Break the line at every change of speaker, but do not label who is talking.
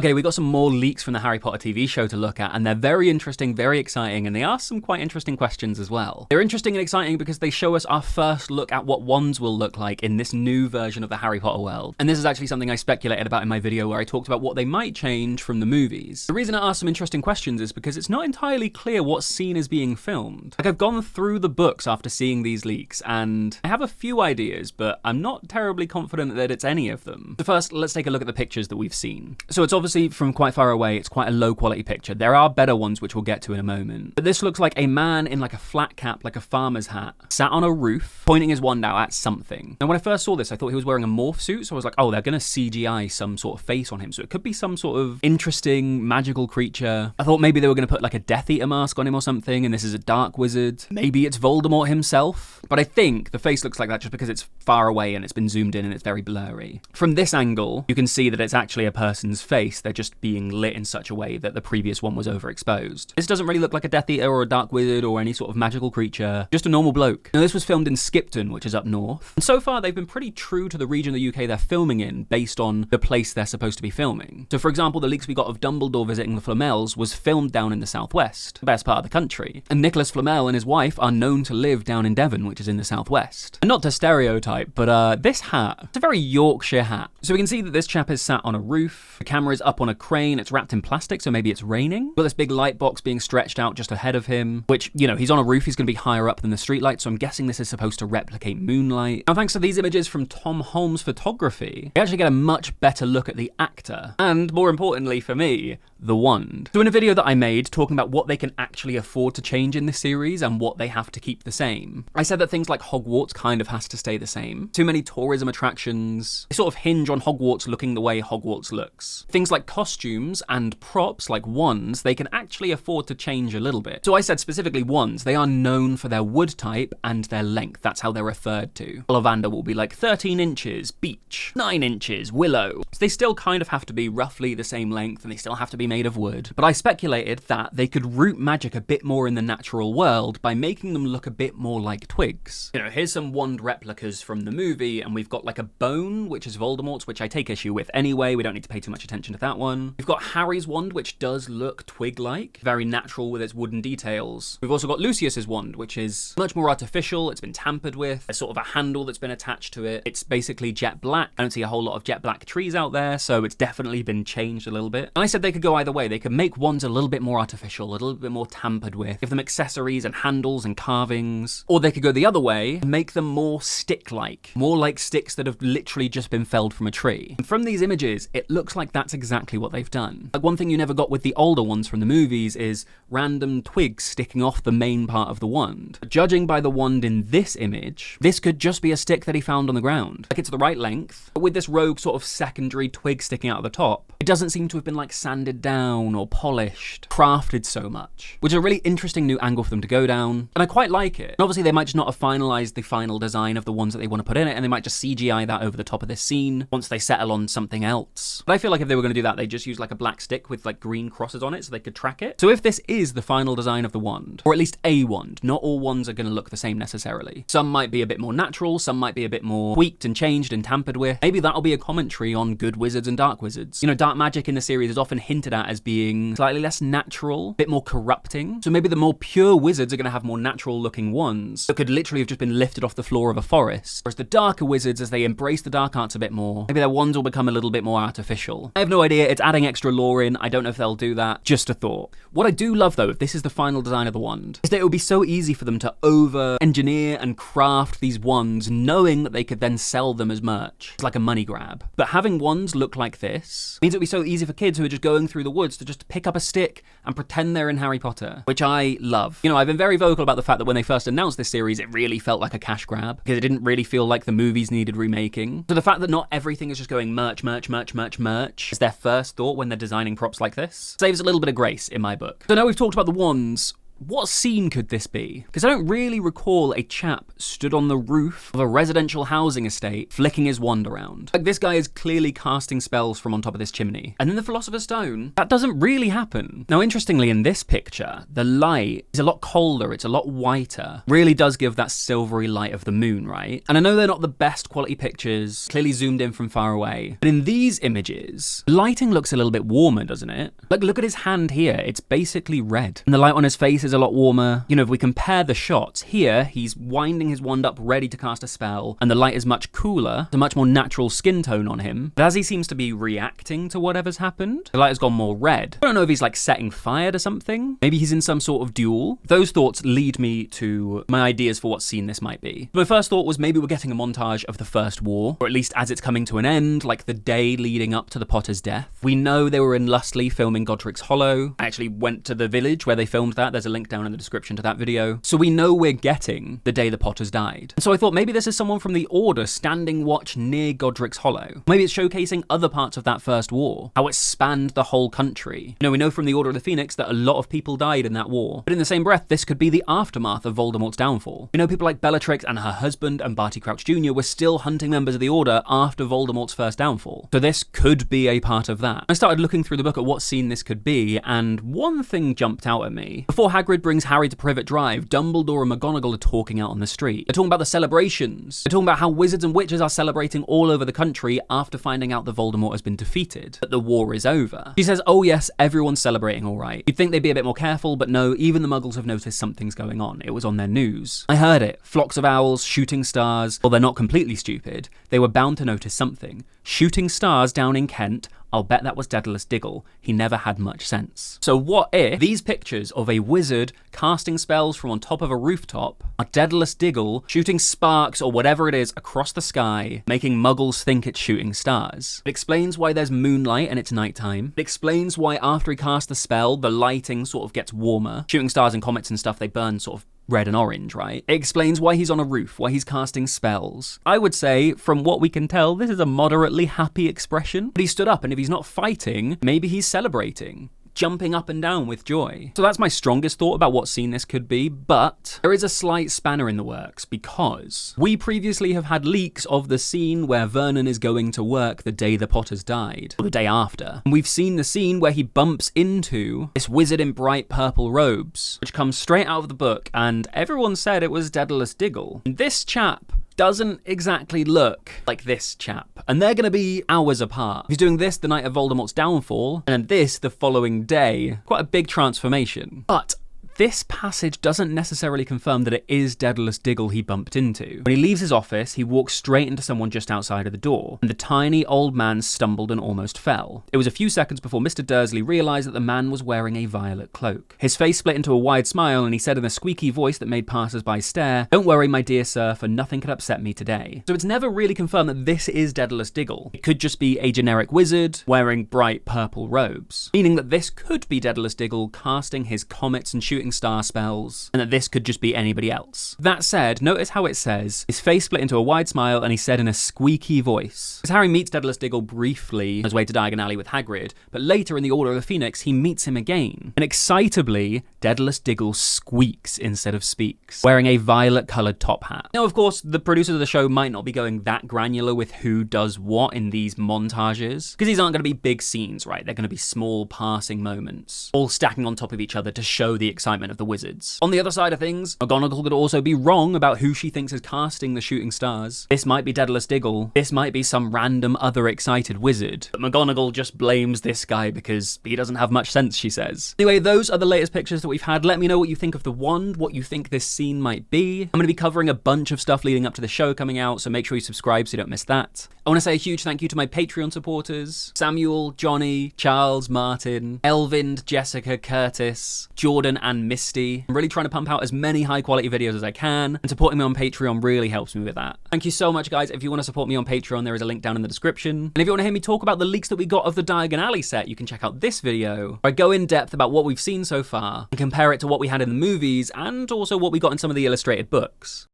Okay, we got some more leaks from the Harry Potter TV show to look at, and they're very interesting, very exciting, and they ask some quite interesting questions as well. They're interesting and exciting because they show us our first look at what wands will look like in this new version of the Harry Potter world. And this is actually something I speculated about in my video where I talked about what they might change from the movies. The reason I asked some interesting questions is because it's not entirely clear what scene is being filmed. Like, I've gone through the books after seeing these leaks, and I have a few ideas, but I'm not terribly confident that it's any of them. So first, let's take a look at the pictures that we've seen. So it's obviously from quite far away, it's quite a low quality picture. There are better ones which we'll get to in a moment. But this looks like a man in like a flat cap, like a farmer's hat, sat on a roof, pointing his wand out at something. And when I first saw this, I thought he was wearing a morph suit, so I was like, oh, they're gonna CGI some sort of face on him. So it could be some sort of interesting magical creature. I thought maybe they were gonna put like a Death Eater mask on him or something, and this is a dark wizard. Maybe it's Voldemort himself. But I think the face looks like that just because it's far away and it's been zoomed in and it's very blurry. From this angle, you can see that it's actually a person's face. They're just being lit in such a way that the previous one was overexposed. This doesn't really look like a Death Eater or a dark wizard or any sort of magical creature, just a normal bloke. Now, this was filmed in Skipton, which is up north. And so far, they've been pretty true to the region of the UK they're filming in based on the place they're supposed to be filming. So for example, the leaks we got of Dumbledore visiting the Flamels was filmed down in the southwest, the best part of the country. And Nicholas Flamel and his wife are known to live down in Devon, which is in the southwest. And not to stereotype, but this hat, it's a very Yorkshire hat. So we can see that this chap is sat on a roof, the camera is up on a crane, it's wrapped in plastic, so maybe it's raining. Got this big light box being stretched out just ahead of him, which, you know, he's on a roof, he's gonna be higher up than the streetlight, so I'm guessing this is supposed to replicate moonlight. Now, thanks to these images from Tom Holmes Photography, we actually get a much better look at the actor, and more importantly for me, the wand. So in a video that I made talking about what they can actually afford to change in this series and what they have to keep the same, I said that things like Hogwarts kind of has to stay the same. Too many tourism attractions, they sort of hinge on Hogwarts looking the way Hogwarts looks. Things like costumes and props like wands, they can actually afford to change a little bit. So I said specifically wands, they are known for their wood type and their length. That's how they're referred to. Ollivander will be like 13 inches, beech, 9 inches, willow. So they still kind of have to be roughly the same length and they still have to be made of wood. But I speculated that they could root magic a bit more in the natural world by making them look a bit more like twigs. You know, here's some wand replicas from the movie, and we've got like a bone, which is Voldemort's, which I take issue with anyway. We don't need to pay too much attention to that one. We've got Harry's wand, which does look twig-like, very natural with its wooden details. We've also got Lucius's wand, which is much more artificial. It's been tampered with. There's sort of a handle that's been attached to it. It's basically jet black. I don't see a whole lot of jet black trees out there, so it's definitely been changed a little bit. And I said they could go either way. They could make wands a little bit more artificial, a little bit more tampered with, give them accessories and handles and carvings, or they could go the other way and make them more stick-like, more like sticks that have literally just been felled from a tree. And from these images, it looks like that's exactly what they've done. Like, one thing you never got with the older ones from the movies is random twigs sticking off the main part of the wand. But judging by the wand in this image, this could just be a stick that he found on the ground. Like, it's the right length, but with this rogue sort of secondary twig sticking out of the top, it doesn't seem to have been like sanded down or polished, crafted so much, which is a really interesting new angle for them to go down, and I quite like it. And obviously they might just not have finalized the final design of the ones that they want to put in it, and they might just CGI that over the top of this scene once they settle on something else. But I feel like if they were going to do that, they'd just use like a black stick with like green crosses on it so they could track it. So if this is the final design of the wand, or at least a wand, not all wands are going to look the same necessarily. Some might be a bit more natural, some might be a bit more tweaked and changed and tampered with. Maybe that'll be a commentary on good wizards and dark wizards. You know, dark magic in the series is often hinted at as being slightly less natural, a bit more corrupting. So maybe the more pure wizards are going to have more natural looking wands that could literally have just been lifted off the floor of a forest. Whereas the darker wizards, as they embrace the dark arts a bit more, maybe their wands will become a little bit more artificial. I have no idea, it's adding extra lore in, I don't know if they'll do that, just a thought. What I do love though, if this is the final design of the wand, is that it would be so easy for them to over-engineer and craft these wands knowing that they could then sell them as merch. It's like a money grab. But having wands look like this means it would be so easy for kids who are just going through the woods to just pick up a stick and pretend they're in Harry Potter, which I love. You know, I've been very vocal about the fact that when they first announced this series, it really felt like a cash grab, because it didn't really feel like the movies needed remaking. So the fact that not everything is just going merch, merch, merch, merch, merch is their first thought when they're designing props like this saves a little bit of grace in my book. So now we've talked about the wands, what scene could this be? Because I don't really recall a chap stood on the roof of a residential housing estate flicking his wand around. Like, this guy is clearly casting spells from on top of this chimney. And in the Philosopher's Stone, that doesn't really happen. Now, interestingly, in this picture, the light is a lot colder, it's a lot whiter. Really does give that silvery light of the moon, right? And I know they're not the best quality pictures, clearly zoomed in from far away, but in these images, lighting looks a little bit warmer, doesn't it? Like, look at his hand here, it's basically red. And the light on his face is a lot warmer. You know, if we compare the shots, here, he's winding his wand up ready to cast a spell, and the light is much cooler, a much more natural skin tone on him. But as he seems to be reacting to whatever's happened, the light has gone more red. I don't know if he's like setting fire to something. Maybe he's in some sort of duel. Those thoughts lead me to my ideas for what scene this might be. My first thought was maybe we're getting a montage of the First War, or at least as it's coming to an end, like the day leading up to the Potter's death. We know they were in Lustley filming Godric's Hollow. I actually went to the village where they filmed that. There's a link down in the description to that video. So we know we're getting the day the Potters died. And so I thought maybe this is someone from the Order standing watch near Godric's Hollow. Maybe it's showcasing other parts of that First War, how it spanned the whole country. You know, we know from the Order of the Phoenix that a lot of people died in that war. But in the same breath, this could be the aftermath of Voldemort's downfall. We know people like Bellatrix and her husband and Barty Crouch Jr. were still hunting members of the Order after Voldemort's first downfall. So this could be a part of that. I started looking through the book at what scene this could be, and one thing jumped out at me. Before Hagrid brings Harry to Privet Drive, Dumbledore and McGonagall are talking out on the street. They're talking about the celebrations. They're talking about how wizards and witches are celebrating all over the country after finding out that Voldemort has been defeated, that the war is over. She says, oh yes, everyone's celebrating all right. You'd think they'd be a bit more careful, but no, even the Muggles have noticed something's going on. It was on their news. I heard it. Flocks of owls, shooting stars. Well, they're not completely stupid. They were bound to notice something. Shooting stars down in Kent. I'll bet that was Dedalus Diggle. He never had much sense. So what if these pictures of a wizard casting spells from on top of a rooftop are Dedalus Diggle shooting sparks or whatever it is across the sky, making muggles think it's shooting stars? It explains why there's moonlight and it's nighttime. It explains why after he casts the spell, the lighting sort of gets warmer. Shooting stars and comets and stuff, they burn sort of red and orange, right? It explains why he's on a roof, why he's casting spells. I would say, from what we can tell, this is a moderately happy expression. But he stood up, and if he's not fighting, maybe he's celebrating, jumping up and down with joy. So that's my strongest thought about what scene this could be, but there is a slight spanner in the works because we previously have had leaks of the scene where Vernon is going to work the day the Potters died, or the day after. And we've seen the scene where he bumps into this wizard in bright purple robes, which comes straight out of the book, and everyone said it was Dedalus Diggle. And this chap doesn't exactly look like this chap. And they're going to be hours apart. He's doing this the night of Voldemort's downfall, and then this the following day. Quite a big transformation. But this passage doesn't necessarily confirm that it is Dedalus Diggle he bumped into. When he leaves his office, he walks straight into someone just outside of the door, and the tiny old man stumbled and almost fell. It was a few seconds before Mr. Dursley realised that the man was wearing a violet cloak. His face split into a wide smile, and he said in a squeaky voice that made passers-by stare, "Don't worry, my dear sir, for nothing could upset me today." So it's never really confirmed that this is Dedalus Diggle. It could just be a generic wizard wearing bright purple robes, meaning that this could be Dedalus Diggle casting his comets and shooting star spells, and that this could just be anybody else. That said, notice how it says, his face split into a wide smile and he said in a squeaky voice. As Harry meets Dedalus Diggle briefly on his way to Diagon Alley with Hagrid, but later in the Order of the Phoenix, he meets him again. And excitably, Dedalus Diggle squeaks instead of speaks, wearing a violet-coloured top hat. Now, of course, the producers of the show might not be going that granular with who does what in these montages, because these aren't going to be big scenes, right? They're going to be small, passing moments, all stacking on top of each other to show the excitement of the wizards. On the other side of things, McGonagall could also be wrong about who she thinks is casting the shooting stars. This might be Dedalus Diggle. This might be some random other excited wizard. But McGonagall just blames this guy because he doesn't have much sense, she says. Anyway, those are the latest pictures that we've had. Let me know what you think of the wand, what you think this scene might be. I'm going to be covering a bunch of stuff leading up to the show coming out, so make sure you subscribe so you don't miss that. I want to say a huge thank you to my Patreon supporters: Samuel, Johnny, Charles, Martin, Elvind, Jessica, Curtis, Jordan, and Misty. I'm really trying to pump out as many high quality videos as I can, and supporting me on Patreon really helps me with that. Thank you so much, guys. If you want to support me on Patreon, there is a link down in the description. And if you want to hear me talk about the leaks that we got of the Diagon Alley set, you can check out this video, where I go in depth about what we've seen so far and compare it to what we had in the movies and also what we got in some of the illustrated books.